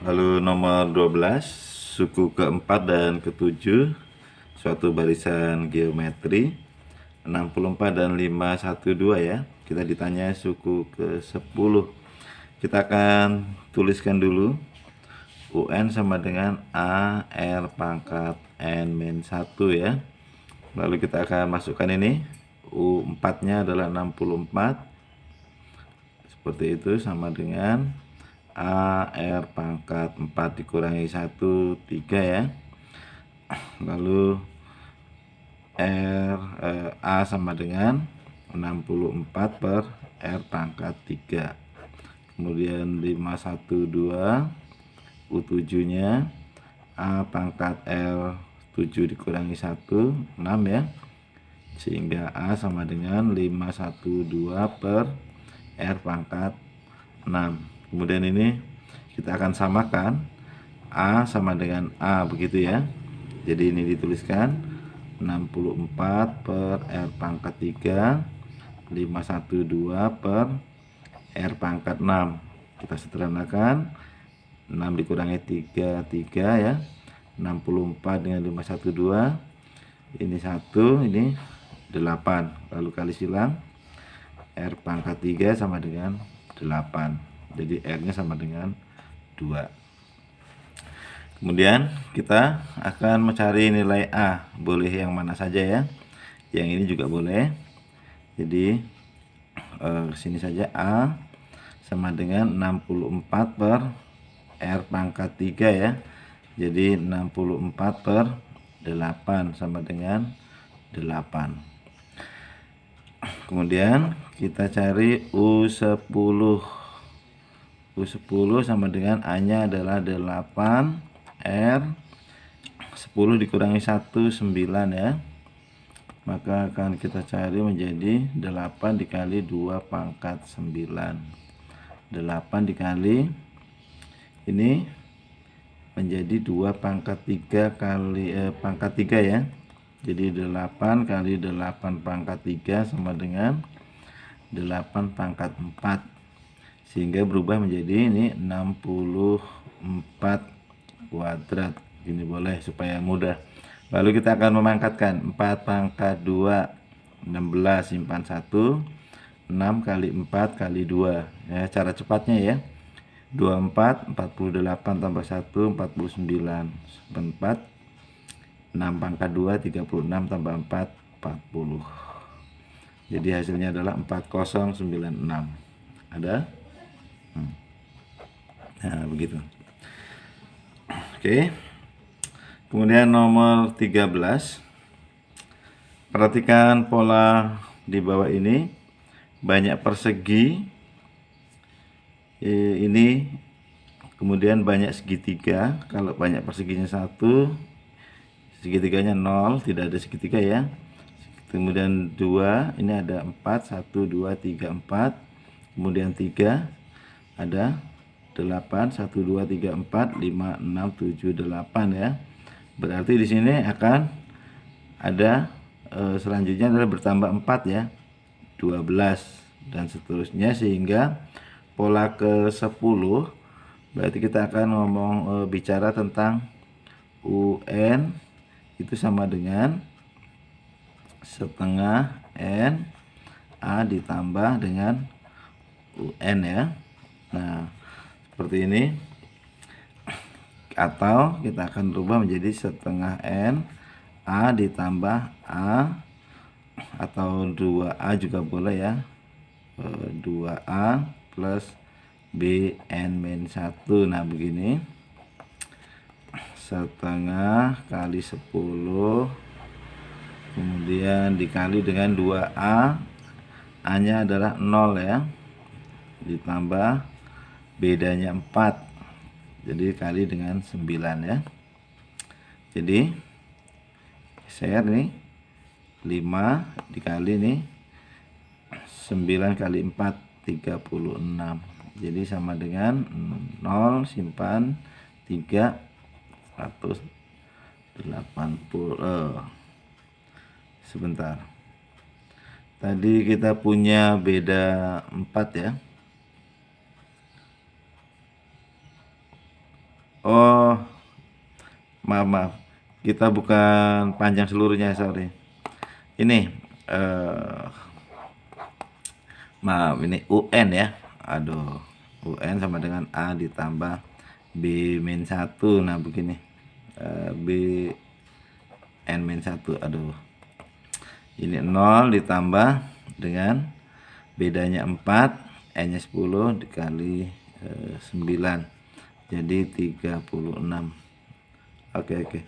Lalu nomor 12, suku keempat dan ketujuh, suatu barisan geometri, 64 dan 512 ya. Kita ditanya suku ke-10. Kita akan tuliskan dulu. UN sama dengan A R pangkat N min 1 ya. Lalu kita akan masukkan ini. U4 nya adalah 64. Seperti itu, sama dengan A R pangkat 4 dikurangi 1, 3 ya. Lalu A sama dengan 64 per R pangkat 3. Kemudian 512, U7 nya A pangkat L 7 dikurangi 1, 6 ya. Sehingga A sama dengan 512 per R pangkat 6. Kemudian ini kita akan samakan A sama dengan A, begitu ya. Jadi ini dituliskan 64 per R pangkat 3, 512 per R pangkat 6. Kita sederhanakan, 6 dikurangi 3, 3 ya. 64 dengan 512, ini 1, ini 8. Lalu kali silang, R pangkat 3 sama dengan 8. Jadi R nya sama dengan 2. Kemudian kita akan mencari nilai A. Boleh yang mana saja ya. Yang ini juga boleh. Jadi sini saja A sama dengan 64 per R pangkat 3 ya. Jadi 64 per 8 sama dengan 8. Kemudian kita cari U10. U10 sama dengan A nya adalah 8 R 10 dikurangi 1, 9 ya. Maka akan kita cari menjadi 8 dikali 2 pangkat 9. 8 dikali ini menjadi 2 pangkat 3 kali pangkat 3 ya. Jadi 8 kali 8 pangkat 3 sama dengan 8 pangkat 4. Sehingga berubah menjadi ini 64 kuadrat. Ini boleh supaya mudah. Lalu kita akan memangkatkan 4 pangkat 2, 16, simpan 1, 6 kali 4 kali 2 ya, cara cepatnya ya. 24, 48 tambah 1, 49, 4, 6 pangkat 2, 36 tambah 4, 40. Jadi hasilnya adalah 4096. Ada? Nah, begitu. Oke. Kemudian nomor 13. Perhatikan pola di bawah ini. Banyak persegi. Ini kemudian banyak segitiga. Kalau banyak perseginya 1, segitiganya 0, tidak ada segitiga ya. Kemudian 2, ini ada 4, 1, 2, 3, 4. Kemudian 3 ada 8, 1, 2, 3, 4, 5, 6, 7, 8 ya. Berarti di sini akan ada selanjutnya adalah bertambah 4 ya. 12 dan seterusnya, sehingga pola ke-10 berarti kita akan ngomong bicara tentang UN itu sama dengan setengah N A ditambah dengan UN ya. Nah, seperti ini. Atau kita akan berubah menjadi setengah N A ditambah A, atau 2A juga boleh ya. 2A plus BN min 1. Nah, begini. Setengah kali 10, kemudian dikali dengan 2A. A nya adalah 0 ya. Ditambah bedanya 4. Jadi kali dengan 9 ya. Jadi share nih 5 dikali nih 9 kali 4, 36. Jadi sama dengan 0, simpan 3, 180. Sebentar. Tadi kita punya beda 4 ya. maaf, kita bukan panjang seluruhnya, sorry. Ini maaf, ini UN ya. Aduh, UN sama dengan A ditambah B min 1. Nah begini, B N min 1. Aduh, ini 0 ditambah dengan bedanya 4, N nya 10 dikali 9, jadi 36. Oke.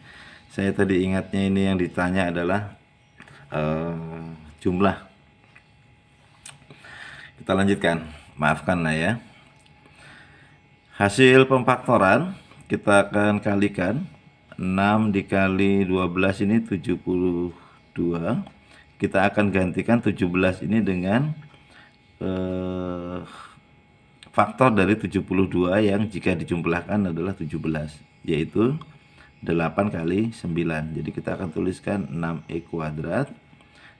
Saya tadi ingatnya ini yang ditanya adalah jumlah. Kita lanjutkan, maafkan lah ya. Hasil pemfaktoran kita akan kalikan. 6 dikali 12 ini 72. Kita akan gantikan 17 ini dengan faktor dari 72 yang jika dijumlahkan adalah 17, yaitu 8 kali 9. Jadi kita akan tuliskan 6x kuadrat,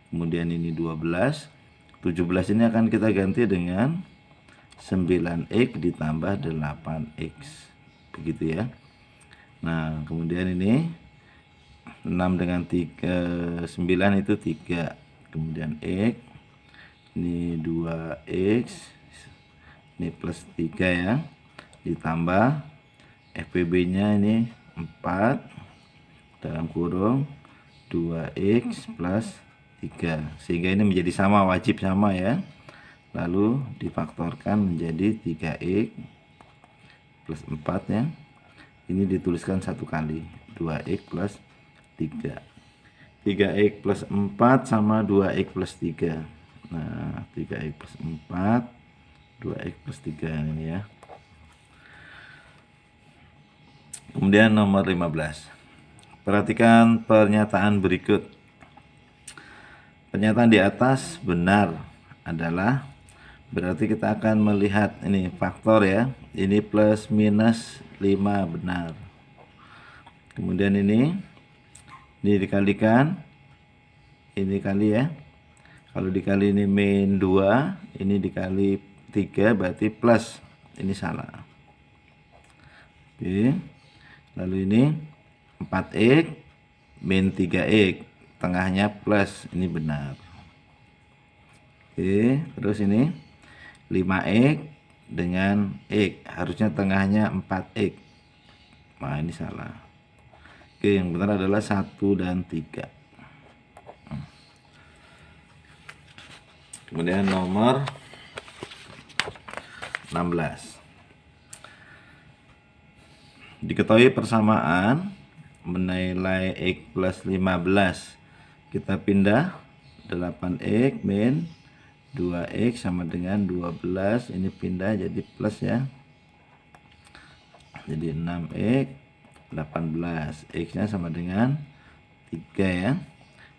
kemudian ini 12. 17 ini akan kita ganti dengan 9x ditambah 8x, begitu ya. Nah kemudian ini 6 dengan 9 itu 3, kemudian x, ini 2x, ini plus 3 ya, ditambah FPB nya ini 4 dalam kurung 2x plus 3, sehingga ini menjadi sama, wajib sama ya. Lalu difaktorkan menjadi 3x plus 4 ya. Ini dituliskan satu kali, 2x plus 3. 3x plus 4 sama 2x plus 3. Nah 3x plus 4, 2x plus 3 ini ya. Kemudian nomor 15. Perhatikan pernyataan berikut. Pernyataan di atas benar adalah, berarti kita akan melihat ini faktor ya. Ini plus minus 5 benar. Kemudian ini dikalikan, ini kali ya. Kalau dikali ini min 2, ini dikali 3 berarti plus, ini salah. Oke. Lalu ini 4x min 3x, tengahnya plus, ini benar. Oke, terus ini 5x dengan x, harusnya tengahnya 4x. Nah ini salah. Oke, yang benar adalah 1 dan 3. Kemudian nomor 16. Diketahui persamaan menilai x plus 15. Kita pindah 8x min 2x sama dengan 12. Ini pindah jadi plus ya. Jadi 6x 18. X nya sama dengan 3 ya.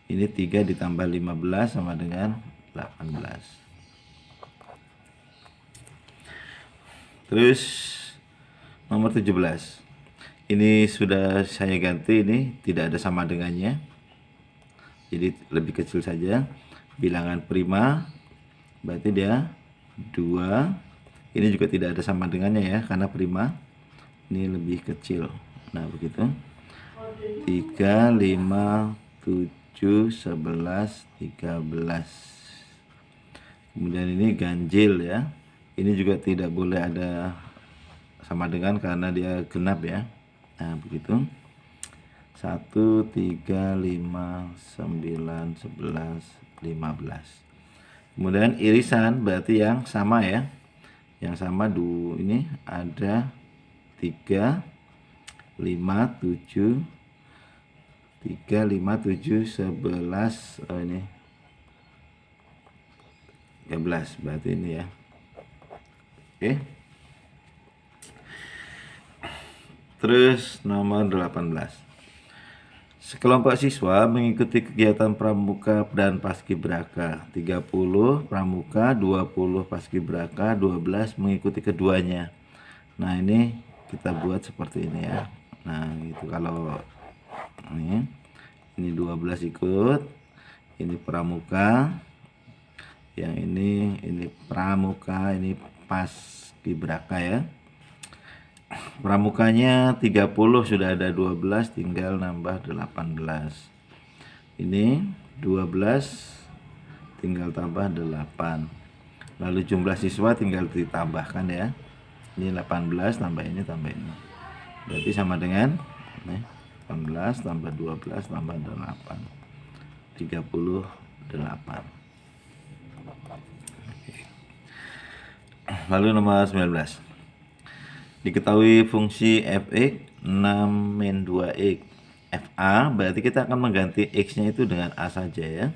Ini 3 ditambah 15 sama dengan 18. Terus nomor 17. Ini sudah saya ganti, ini tidak ada sama dengannya, jadi lebih kecil saja. Bilangan prima berarti dia 2. Ini juga tidak ada sama dengannya ya, karena prima ini lebih kecil. Nah begitu, 3, 5, 7, 11, 13. Kemudian ini ganjil ya. Ini juga tidak boleh ada sama dengan karena dia genap ya. Nah begitu, 1, 3, 5, 9, 11, 15. Kemudian irisan berarti yang sama ya. Yang sama ini ada 3, 5, 7, 3, 5, 7, 11. Oh ini 13 berarti ini ya. Oke. Terus nomor 18. Sekelompok siswa mengikuti kegiatan pramuka dan paskibraka. 30 pramuka, 20 paskibraka, 12 mengikuti keduanya. Nah ini kita buat seperti ini ya. Nah itu kalau ini 12 ikut, ini pramuka, yang ini pramuka, ini paskibraka ya. Pramukanya 30 sudah ada 12, tinggal nambah 18. Ini 12 tinggal tambah 8. Lalu jumlah siswa tinggal ditambahkan ya. Ini 18 tambah ini tambah ini. Berarti sama dengan 18 tambah 12 tambah 8. 38. Lalu nomor 19. Diketahui fungsi fx 6 min 2x. Fa berarti kita akan mengganti x-nya itu dengan a saja ya.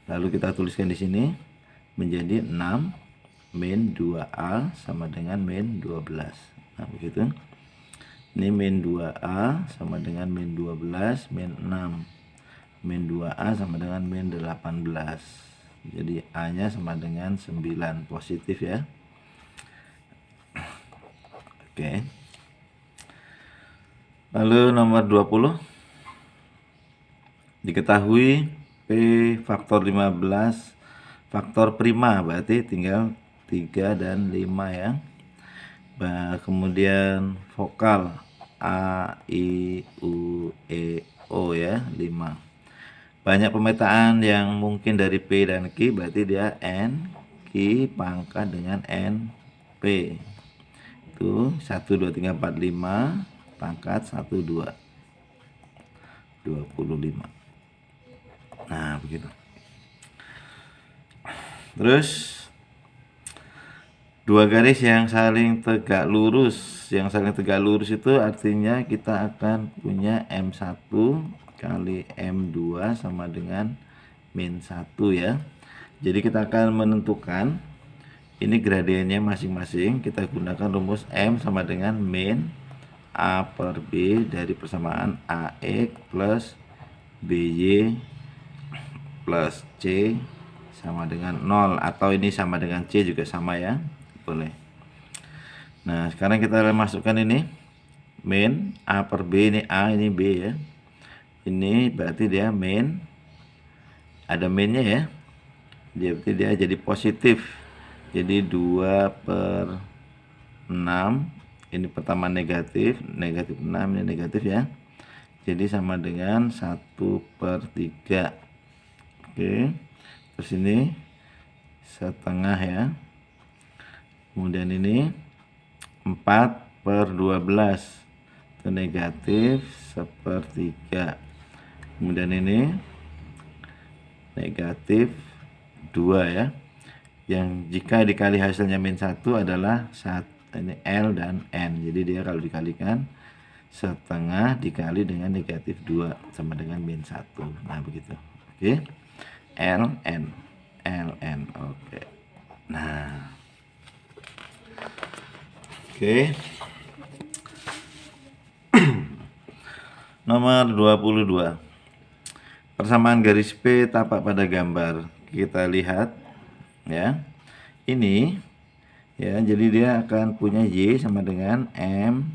Lalu kita tuliskan di sini menjadi 6 min 2a sama dengan min 12. Nah, begitu. Ini min 2a sama dengan min 12 min 6. Min 2a sama dengan min 18. Jadi a-nya sama dengan 9 positif ya. Oke. Lalu nomor 20. Diketahui P faktor 15 faktor prima, berarti tinggal 3 dan 5 ya. Kemudian vokal A, I, U, E, O ya, 5. Banyak pemetaan yang mungkin dari P dan Q, berarti dia N, Q pangkat dengan N, P. Itu 1, 2, 3, 4, 5 pangkat 1, 2. 25. Nah, begitu. Terus dua garis yang saling tegak lurus. Yang saling tegak lurus itu artinya kita akan punya M1 kali M2 sama dengan min 1 ya. Jadi kita akan menentukan ini gradiennya masing-masing. Kita gunakan rumus M sama dengan min A per B dari persamaan AX plus BY plus C sama dengan 0, atau ini sama dengan C juga sama ya, boleh. Nah sekarang kita masukkan ini min A per B, ini A ini B ya. Ini berarti dia min, ada minnya ya, dia berarti dia jadi positif. Jadi 2 per 6, ini pertama negatif, negatif 6 ini negatif ya. Jadi sama dengan 1/3. Oke, terus ini setengah ya. Kemudian ini 4/12 itu negatif 1/3. Kemudian ini negatif 2 ya. Yang jika dikali hasilnya min 1 adalah ini L dan N. Jadi dia kalau dikalikan setengah dikali dengan negatif 2 sama dengan min 1. Nah begitu. Oke. LN. Oke. Nah. Oke. Nomor 22. Persamaan garis P tapak pada gambar. Kita lihat ya. Ini ya, jadi dia akan punya Y sama dengan M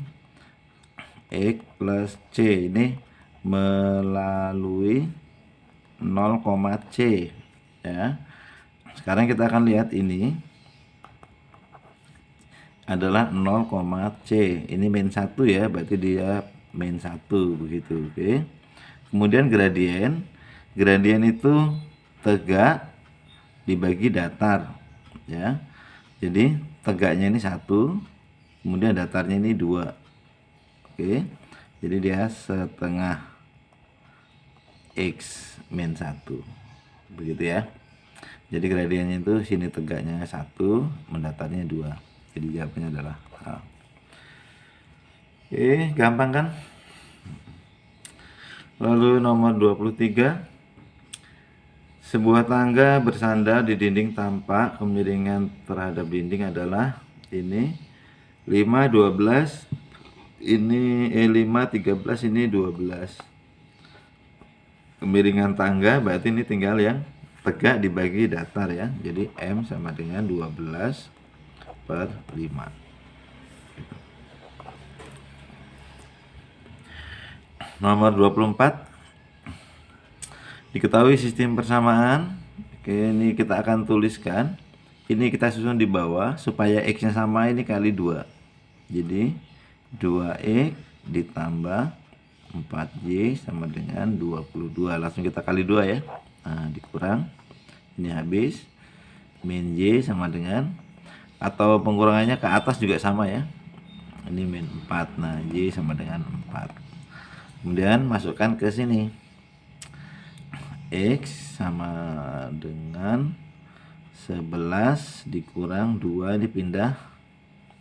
X plus C. Ini melalui 0, C ya. Sekarang kita akan lihat ini adalah 0, C. Ini min 1 ya, berarti dia min 1 begitu. Oke. Kemudian gradien itu tegak dibagi datar ya. Jadi tegaknya ini 1, kemudian datarnya ini 2. Oke. Jadi dia setengah X min 1 begitu ya. Jadi gradiennya itu sini tegaknya 1, mendatarnya 2. Jadi jawabannya adalah A. Oke, gampang kan? Lalu nomor 23. Sebuah tangga bersandar di dinding tampak kemiringan terhadap dinding adalah ini 5, 12, ini 5, 13, ini 12. Kemiringan tangga berarti ini tinggal yang tegak dibagi datar ya. Jadi M sama dengan 12/5. Nomor 24. Diketahui sistem persamaan. Oke, ini kita akan tuliskan. Ini kita susun di bawah supaya X-nya sama, ini kali 2. Jadi 2x ditambah 4y sama dengan 22. Langsung kita kali 2 ya. Nah, dikurang. Ini habis. Min y sama dengan, atau pengurangannya ke atas juga sama ya. Ini min 4. Nah, y sama dengan 4. Kemudian masukkan ke sini. X sama dengan 11 dikurang 2, dipindah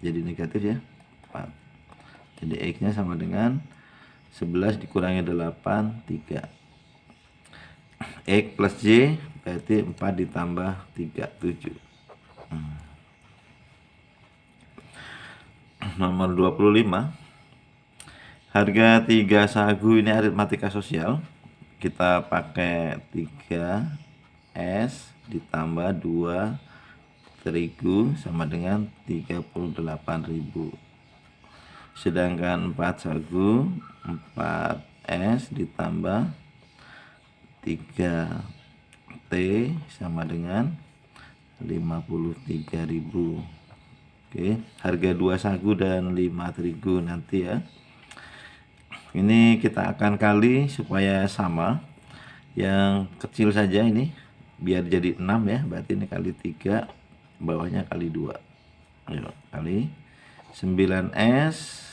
jadi negatif ya, 4. Jadi X nya sama dengan 11 dikurangi 8, 3. X plus Y berarti 4 ditambah 3, 7. Nomor 25. Harga 3 sagu, ini aritmatika sosial. Kita pakai 3S ditambah 2 terigu sama dengan 38.000. Sedangkan 4 sagu, 4S ditambah 3T sama dengan 53.000. Oke, harga 2 sagu dan 5 terigu nanti ya. Ini kita akan kali supaya sama. Yang kecil saja ini biar jadi 6 ya. Berarti ini kali 3, bawahnya kali 2. Ayo, kali 9S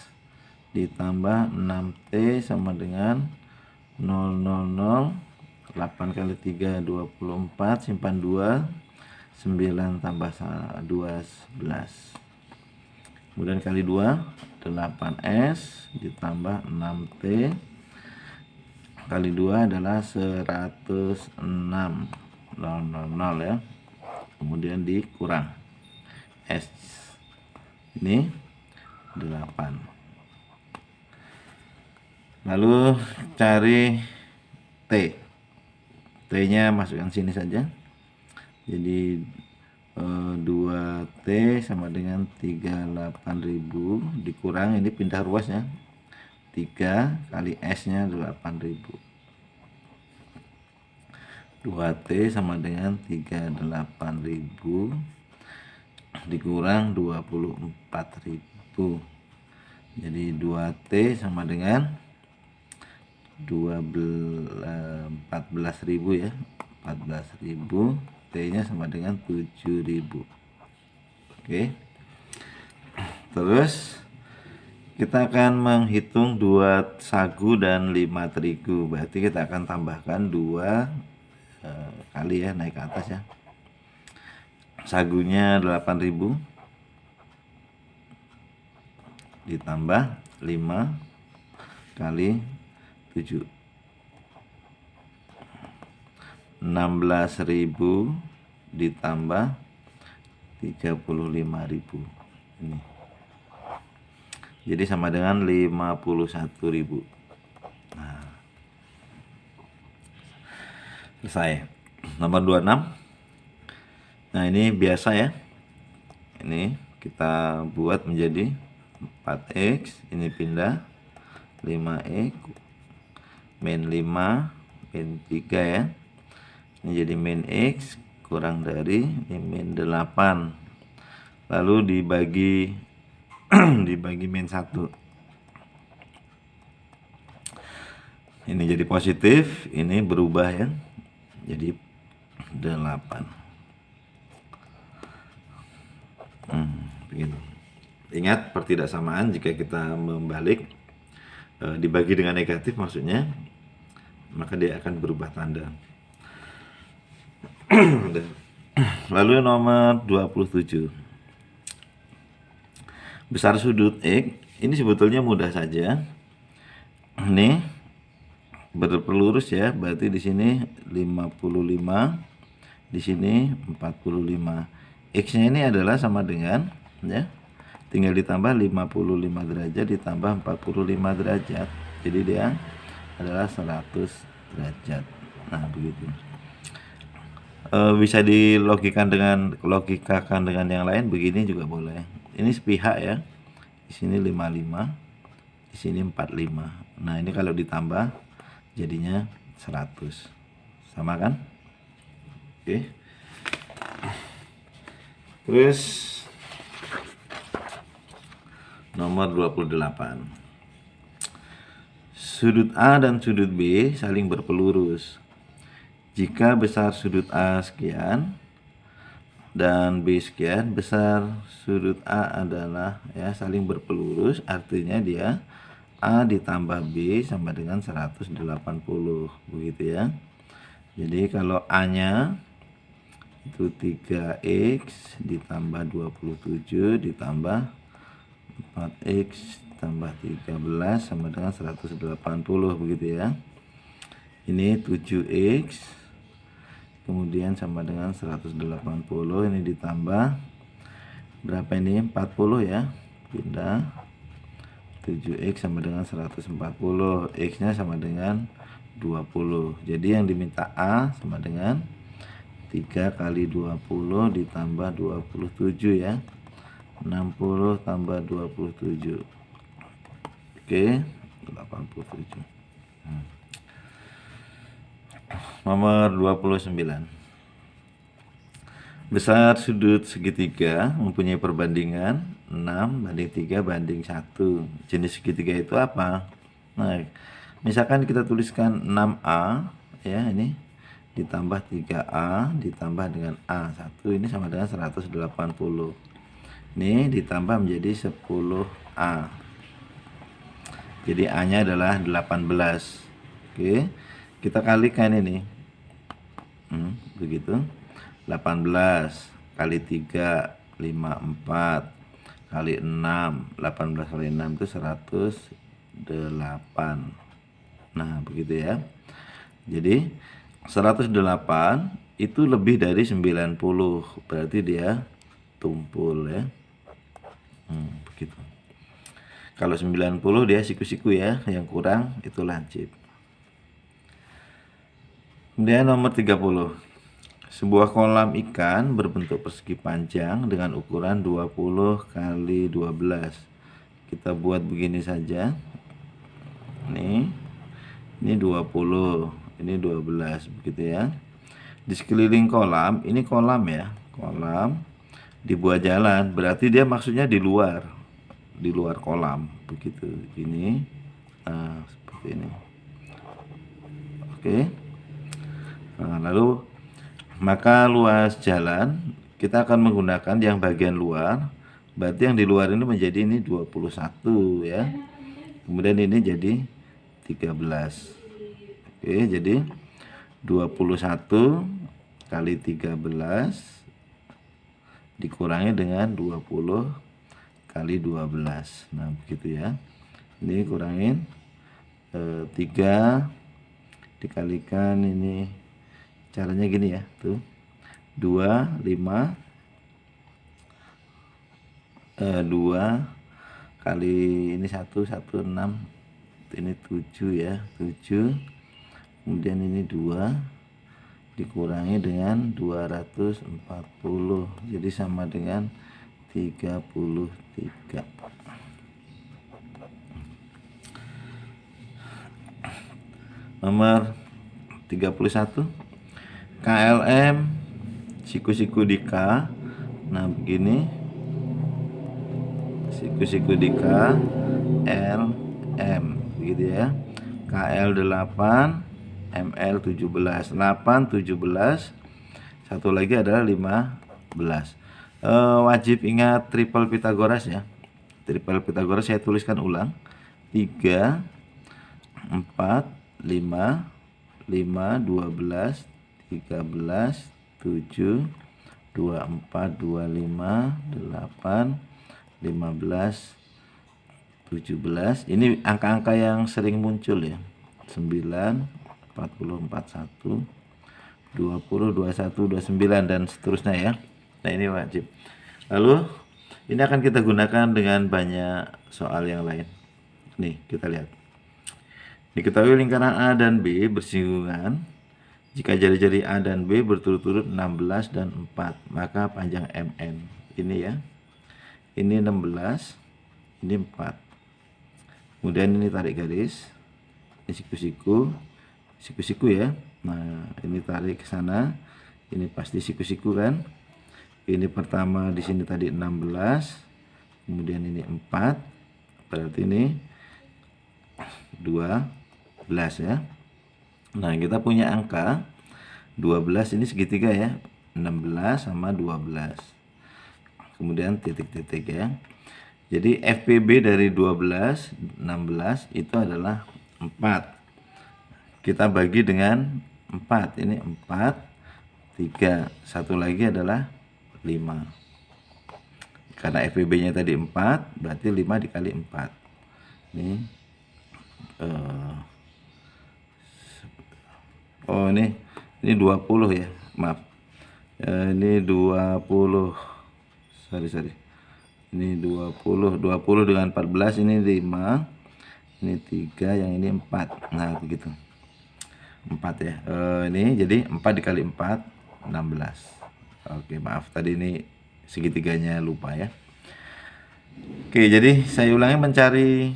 ditambah 6T sama dengan 000. 8 kali 3 24, simpan 2, 9 tambah 2 11. Kemudian kali 2, 8S ditambah 6T kali 2 adalah 106.000 ya. Kemudian dikurang S, ini 8. Lalu cari T. T nya masukkan sini saja. Jadi 2T sama dengan 38.000 dikurang, ini pindah ruasnya, 3 kali S nya 8.000. 2T sama dengan 38.000 dikurang 24.000. Jadi 2T sama dengan 14.000 ya. 14.000, T nya sama dengan 7.000. Oke. Terus kita akan menghitung 2 sagu dan 5 terigu. Berarti kita akan tambahkan 2 kali ya, naik ke atas ya. Sagunya 8.000 ditambah 5 kali 7, 16.000 ditambah 35.000 ini. Jadi sama dengan 51.000. Nah, selesai. Nomor 26. Nah, ini biasa ya. Ini kita buat menjadi 4X, ini pindah 5X, min 5, min 3 ya. Ini jadi min X kurang dari ini min 8. Lalu dibagi dibagi min 1. Ini jadi positif, ini berubah ya. Jadi 8. Begitu. Ingat pertidaksamaan jika kita membalik dibagi dengan negatif maksudnya, maka dia akan berubah tanda. Lalu nomor 27. Besar sudut X, ini sebetulnya mudah saja. Ini berpelurus ya, berarti di sini 55, di sini 45. X-nya ini adalah sama dengan ya, tinggal ditambah 55 derajat ditambah 45 derajat. Jadi dia adalah 100 derajat. Nah, begitu. Bisa dilogikakan dengan yang lain, begini juga boleh. Ini sepihak ya. Di sini 55, di sini 45. Nah, ini kalau ditambah jadinya 100. Sama kan? Oke. Terus Nomor 28. Sudut A dan sudut B saling berpelurus. Jika besar sudut A sekian dan B sekian, besar sudut A adalah saling berpelurus, artinya dia A ditambah B sama dengan 180, begitu ya. Jadi kalau A-nya itu 3x ditambah 27 ditambah 4x tambah 13 sama dengan 180, begitu ya. Ini 7x kemudian sama dengan 180, ini ditambah berapa ini, 40 ya, pindah 7x sama dengan 140, x nya sama dengan 20. Jadi yang diminta A sama dengan 3 kali 20 ditambah 27 ya, 60 tambah 27, oke, 87. Nomor 29. Besar sudut segitiga mempunyai perbandingan 6:3:1. Jenis segitiga itu apa? Nah, misalkan kita tuliskan 6A ya, ini ditambah 3A ditambah dengan A1, ini sama dengan 180. Ini ditambah menjadi 10A. Jadi A-nya adalah 18. Oke, kita kalikan ini. Begitu. 18 kali 3 54 kali 6, 18 kali 6 itu 108. Nah, begitu ya. Jadi 108 itu lebih dari 90, berarti dia tumpul ya. Begitu. Kalau 90 dia siku-siku ya, yang kurang itu lancip. Kemudian nomor 30. Sebuah kolam ikan berbentuk persegi panjang dengan ukuran 20 kali 12. Kita buat begini saja. Ini 20, ini 12, begitu ya. Di sekeliling kolam, ini kolam ya, kolam dibuat jalan, berarti dia maksudnya di luar kolam, begitu. Ini seperti ini. Oke. Nah, lalu maka luas jalan kita akan menggunakan yang bagian luar, berarti yang di luar ini menjadi ini 21 ya. Kemudian ini jadi 13. Oke, jadi 21 kali 13 dikurangi dengan 20 kali 12. Nah, begitu ya. Ini kurangin 3 dikalikan ini, caranya gini ya, tuh 2 kali ini 1 6, ini 7 ya, 7, kemudian ini 2 dikurangi dengan 240, jadi sama dengan 33. Nomor 31. KLM siku-siku di K. Nah, begini. Siku-siku di K, LM, begitu ya. KL 8, ML 17. 8 17. Satu lagi adalah 15. Wajib ingat triple Pythagoras ya. Triple Pythagoras saya tuliskan ulang. 3 4 5 5 12 13 7 24 25 8 15 17. Ini angka-angka yang sering muncul ya. 9 40 41 20 21 29 dan seterusnya ya. Nah, ini wajib. Lalu ini akan kita gunakan dengan banyak soal yang lain. Nih, kita lihat. Diketahui lingkaran A dan B bersinggungan jika jari-jari A dan B berturut-turut 16 dan 4, maka panjang MN. Ini ya. Ini 16, ini 4. Kemudian ini tarik garis. Ini siku-siku ya. Nah, ini tarik ke sana. Ini pasti siku-siku kan. Ini pertama di sini tadi 16. Kemudian ini 4. berarti ini 12 ya. Nah, kita punya angka 12 ini segitiga ya, 16 sama 12. Kemudian titik-titik ya. Jadi FPB dari 12, 16 itu adalah 4. Kita bagi dengan 4. Ini 4, 3. Satu lagi adalah 5. Karena FPB-nya tadi 4, berarti 5 dikali 4. Ini oh ini 20 ya, maaf. Ini 20. Sorry. Ini 20 dengan 14, ini 5. Ini 3, yang ini 4. Nah, begitu. 4 ya. Ini jadi 4 dikali 4, 16. Oke, maaf tadi ini segitiganya lupa ya. Oke, jadi saya ulangi mencari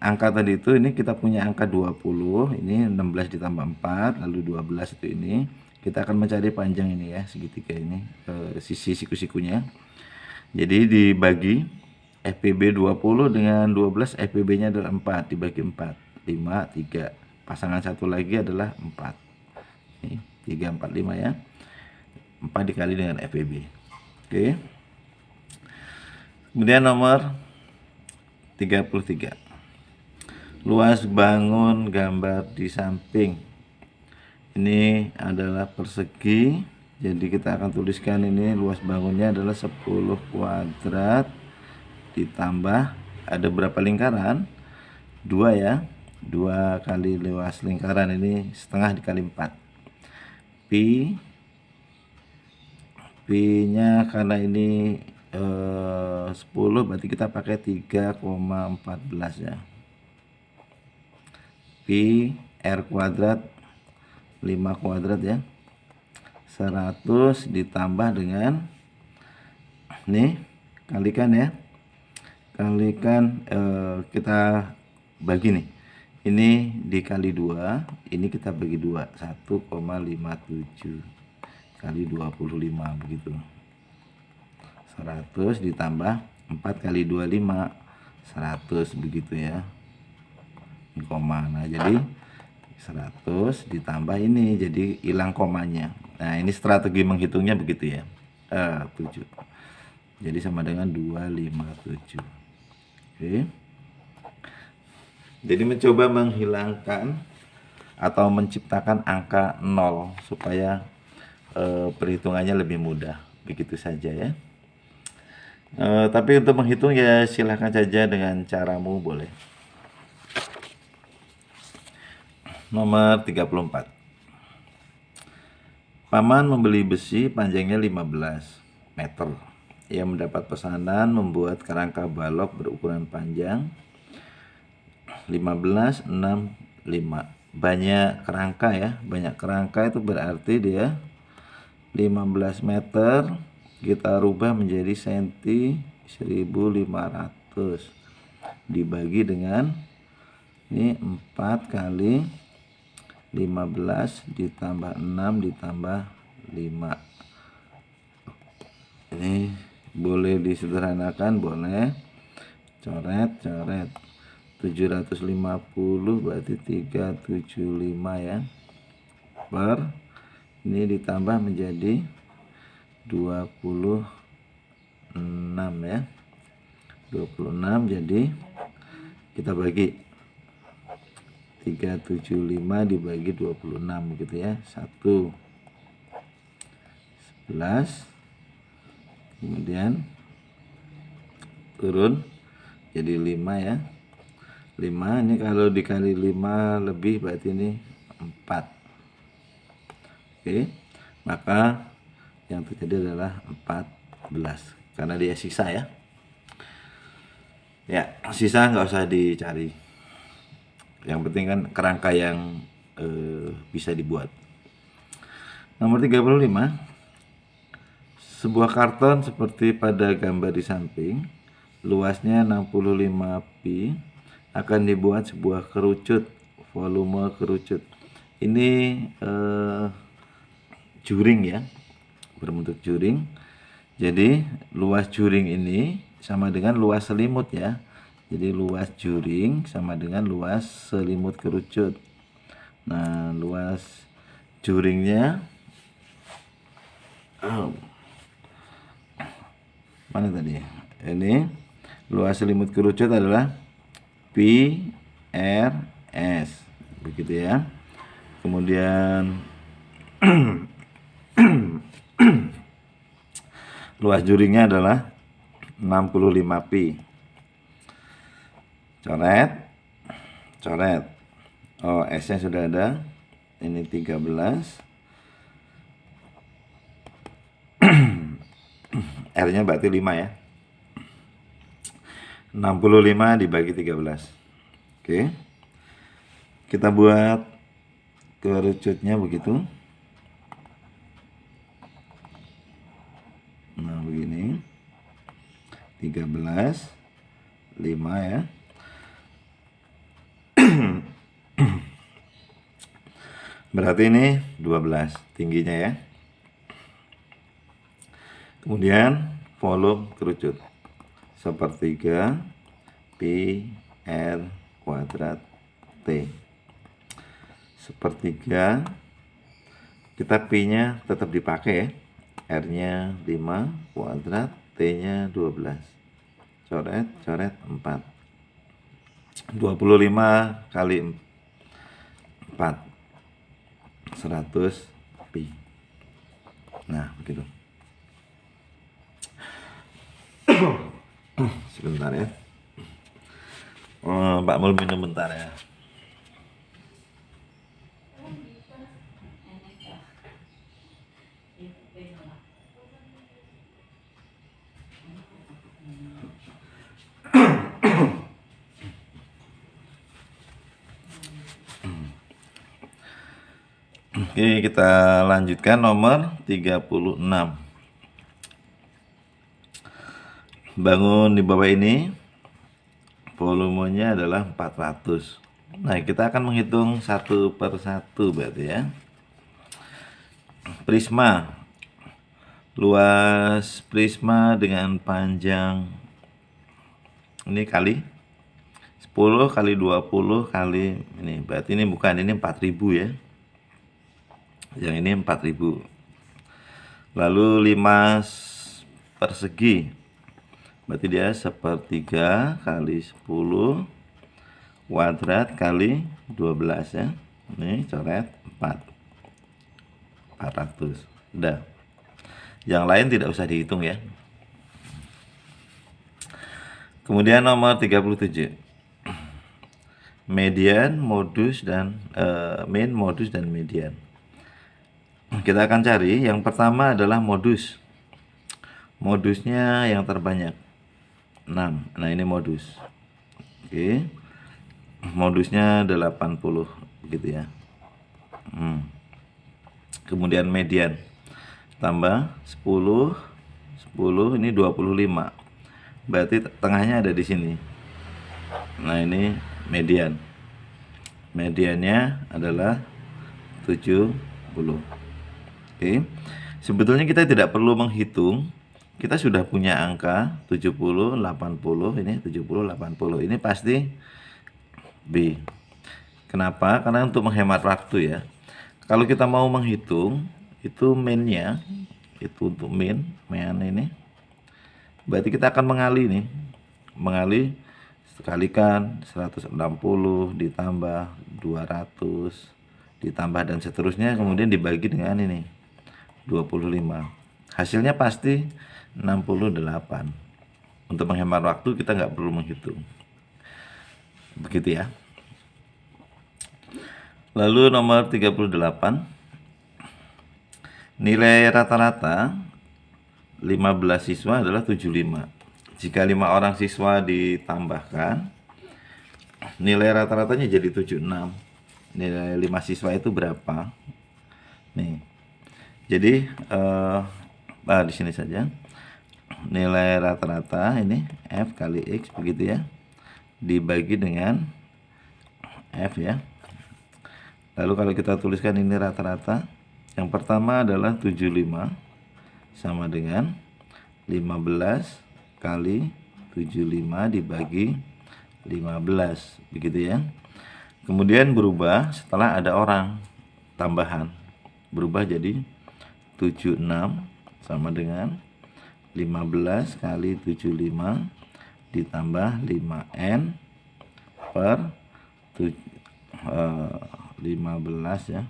angka tadi itu. Ini kita punya angka 20, ini 16 ditambah 4, lalu 12 itu ini. Kita akan mencari panjang ini ya, segitiga ini, sisi siku-sikunya. Jadi dibagi FPB 20 dengan 12, FPB-nya adalah 4, dibagi 4, 5, 3. Pasangan satu lagi adalah 4. Ini 3, 4, 5 ya. 4 dikali dengan FPB. Oke. Kemudian nomor 33. Luas bangun gambar di samping. Ini adalah persegi. Jadi kita akan tuliskan ini luas bangunnya adalah 10 kuadrat ditambah ada berapa lingkaran? 2 ya. 2 kali luas lingkaran ini setengah dikali 4. Pi-nya karena ini 10, berarti kita pakai 3,14 ya. Pi R kuadrat 5 kuadrat ya, 100 ditambah dengan nih, kalikan ya, kalikan, kita bagi nih, ini dikali 2, ini kita bagi 2, 1,57 kali 25 begitu. 100 ditambah 4 kali 25, 100 begitu ya. Ini koma. Nah, jadi 100 ditambah ini, jadi hilang komanya. Nah, ini strategi menghitungnya begitu ya. 7. Jadi sama dengan 257. Oke. Jadi mencoba menghilangkan atau menciptakan angka 0 supaya perhitungannya lebih mudah. Begitu saja ya. Tapi untuk menghitung ya silahkan saja dengan caramu boleh. Nomor 34. Paman membeli besi panjangnya 15 meter. Ia mendapat pesanan membuat kerangka balok berukuran panjang 15,65. Banyak kerangka ya. Banyak kerangka itu berarti dia 15 meter kita rubah menjadi senti 1500 dibagi dengan ini 4 kali 15 ditambah 6 ditambah 5. Ini boleh disederhanakan, boleh. Coret 750 berarti 375 ya, per ini ditambah menjadi 26 ya, 26. Jadi kita bagi 375 dibagi 26 gitu ya, 11, kemudian turun jadi 5 ya. 5 ini kalau dikali 5 lebih berarti ini 4. Oke, maka yang terjadi adalah 14 karena dia sisa ya. Ya, sisa nggak usah dicari. Yang penting kan kerangka yang bisa dibuat. Nomor 35. Sebuah karton seperti pada gambar di samping, luasnya 65 pi, akan dibuat sebuah kerucut, volume kerucut. Ini juring ya, berbentuk juring. Jadi luas juring ini sama dengan luas selimut ya. Jadi luas juring sama dengan luas selimut kerucut. Nah, luas juringnya mana tadi? Ini luas selimut kerucut adalah pi r s, begitu ya. Kemudian luas juringnya adalah 65 pi. Coret. Oh, S nya sudah ada. Ini 13. R nya berarti 5 ya. 65 dibagi 13. Oke. Kita buat kerucutnya begitu. Nah, begini. 13 5 ya. Berarti ini 12 tingginya ya. Kemudian volume kerucut sepertiga pi r kuadrat t. Sepertiga, kita pi nya tetap dipakai ya. R nya 5 kuadrat, t nya 12. Coret 4. 25 kali 4 100 pi. Nah, begitu. Sebentar ya. Mbak mau minum bentar ya. Oke, kita lanjutkan nomor 36. Bangun di bawah ini volumenya adalah 400. Nah, kita akan menghitung satu per satu berarti ya. Prisma. Luas prisma dengan panjang ini kali 10 kali 20 kali ini. Berarti ini bukan, ini 4000 ya. Yang ini 4000. Lalu 5 persegi. Berarti dia sepertiga kali 10 kuadrat kali 12 ya. Ini coret 400. Udah. Yang lain tidak usah dihitung ya. Kemudian nomor 37. Median, modus dan mean, modus dan median. Kita akan cari yang pertama adalah modus. Modusnya yang terbanyak 6. Nah, ini modus. Oke. Modusnya 80 begitu ya. Kemudian median tambah 10 ini 25. Berarti tengahnya ada di sini. Nah, ini median. Mediannya adalah 70. Oke. Sebetulnya kita tidak perlu menghitung. Kita sudah punya angka 70, 80, ini 70, 80. Ini pasti B. Kenapa? Karena untuk menghemat waktu ya. Kalau kita mau menghitung, itu mean-nya, itu untuk mean ini. Berarti kita akan mengali nih. Mengali sekalikan 160 ditambah 200 ditambah dan seterusnya, kemudian dibagi dengan ini 25. Hasilnya pasti 68. Untuk menghemat waktu kita nggak perlu menghitung. Begitu ya. Lalu nomor 38. Nilai rata-rata 15 siswa adalah 75. Jika 5 orang siswa ditambahkan, nilai rata-ratanya jadi 76. Nilai 5 siswa itu berapa? Nih. Jadi di sini saja. Nilai rata-rata ini F kali X begitu ya. Dibagi dengan F ya. Lalu kalau kita tuliskan ini rata-rata, yang pertama adalah 75 sama dengan 15 kali 75 dibagi 15, begitu ya. Kemudian berubah setelah ada orang tambahan, berubah jadi 76 sama dengan 15 kali 75 ditambah 5N per 15 ya,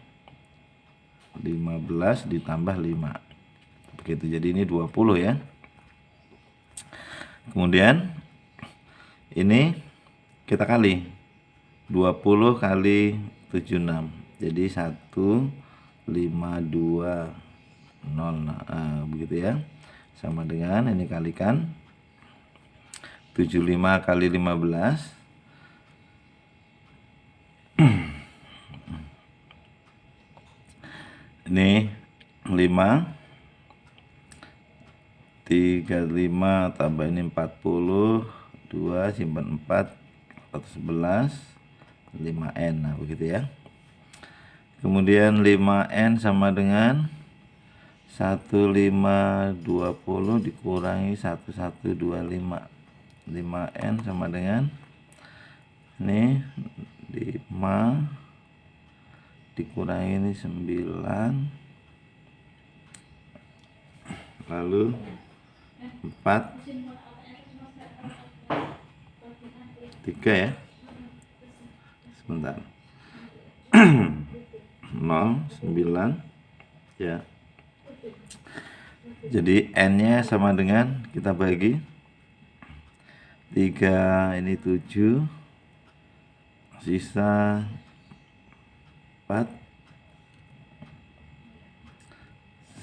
15 ditambah 5, begitu. Jadi ini 20 ya. Kemudian ini kita kali 20 kali 76, jadi 1520, begitu ya, sama dengan ini kalikan 75 kali 15 ini 5 35 tambah ini 40, 2 simpan 4, 111, 5N, nah begitu ya. Kemudian 5N sama dengan 1520 dikurangi 1125, 5N sama dengan ini 5 dikurangi ini 9, lalu 4, 3 ya, sebentar. 0, 9 ya. Jadi N nya sama dengan, kita bagi 3 ini 7, sisa 4,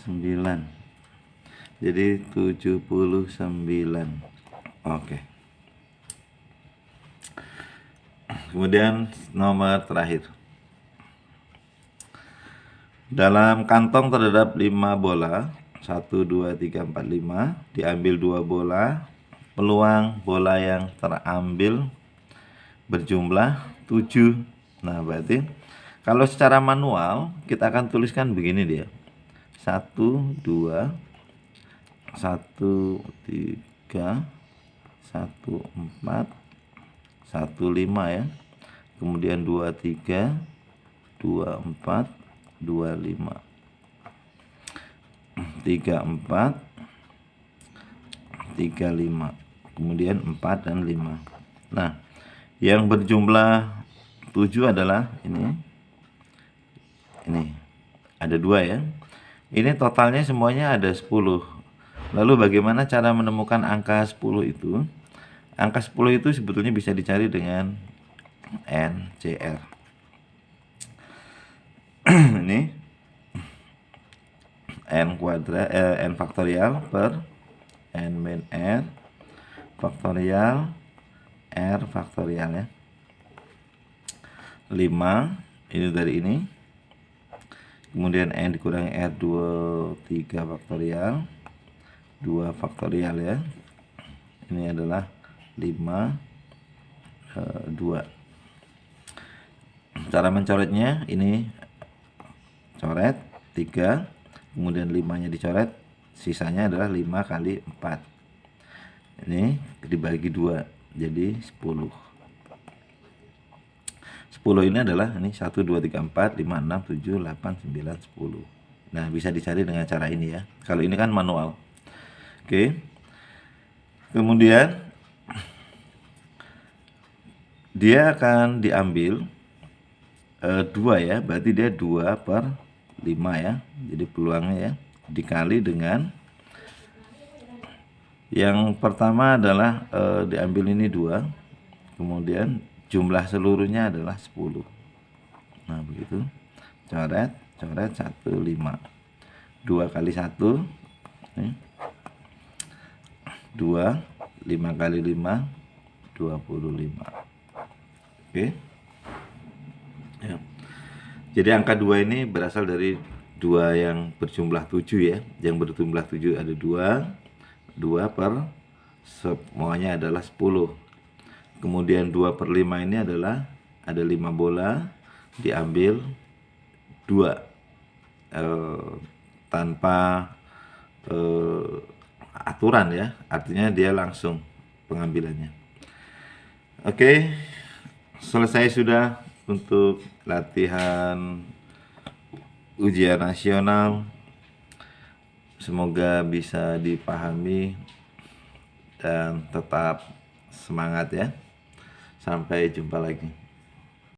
9, jadi 79. Oke. Kemudian nomor terakhir, dalam kantong terdapat 5 bola, 1, 2, 3, 4, 5, diambil 2 bola, peluang bola yang terambil berjumlah 7. Nah berarti kalau secara manual kita akan tuliskan begini dia, 1, 2, 1, 3, 1, 4, 1, 5 ya, kemudian 2, 3, 2, 4, 2, 5, 3, 4, 3, 5, kemudian 4 dan 5. Nah yang berjumlah 7 adalah ini ada 2 ya, ini totalnya semuanya ada 10. Lalu bagaimana cara menemukan angka 10 itu? Angka 10 itu sebetulnya bisa dicari dengan NCR. Ini N kuadrat, N faktorial per N min R faktorial R faktorial ya. 5 ini dari ini, kemudian N dikurangi R 2, 3 faktorial, 2 faktorial ya, ini adalah 5, 2. Cara mencoretnya ini coret 3, kemudian 5 nya dicoret, sisanya adalah 5 kali 4, ini dibagi 2 jadi 10. 10 ini adalah ini 1, 2, 3, 4, 5, 6, 7, 8, 9, 10. Nah bisa dicari dengan cara ini ya, kalau ini kan manual. Oke. Kemudian dia akan diambil 2 ya, berarti dia 2 per 5 ya, jadi peluangnya ya, dikali dengan yang pertama adalah diambil ini 2, kemudian jumlah seluruhnya adalah 10. Nah begitu, coret 1, 5, 2 kali 1 ini 2, 5 kali 5, 25. Oke ya. Jadi angka 2 ini berasal dari 2 yang berjumlah 7 ya, yang berjumlah 7 ada 2 per semuanya adalah 10. Kemudian 2 per 5 ini adalah ada 5 bola, diambil 2 tanpa aturan ya, artinya dia langsung pengambilannya. Oke, selesai sudah untuk latihan ujian nasional. Semoga bisa dipahami dan tetap semangat ya. Sampai jumpa lagi.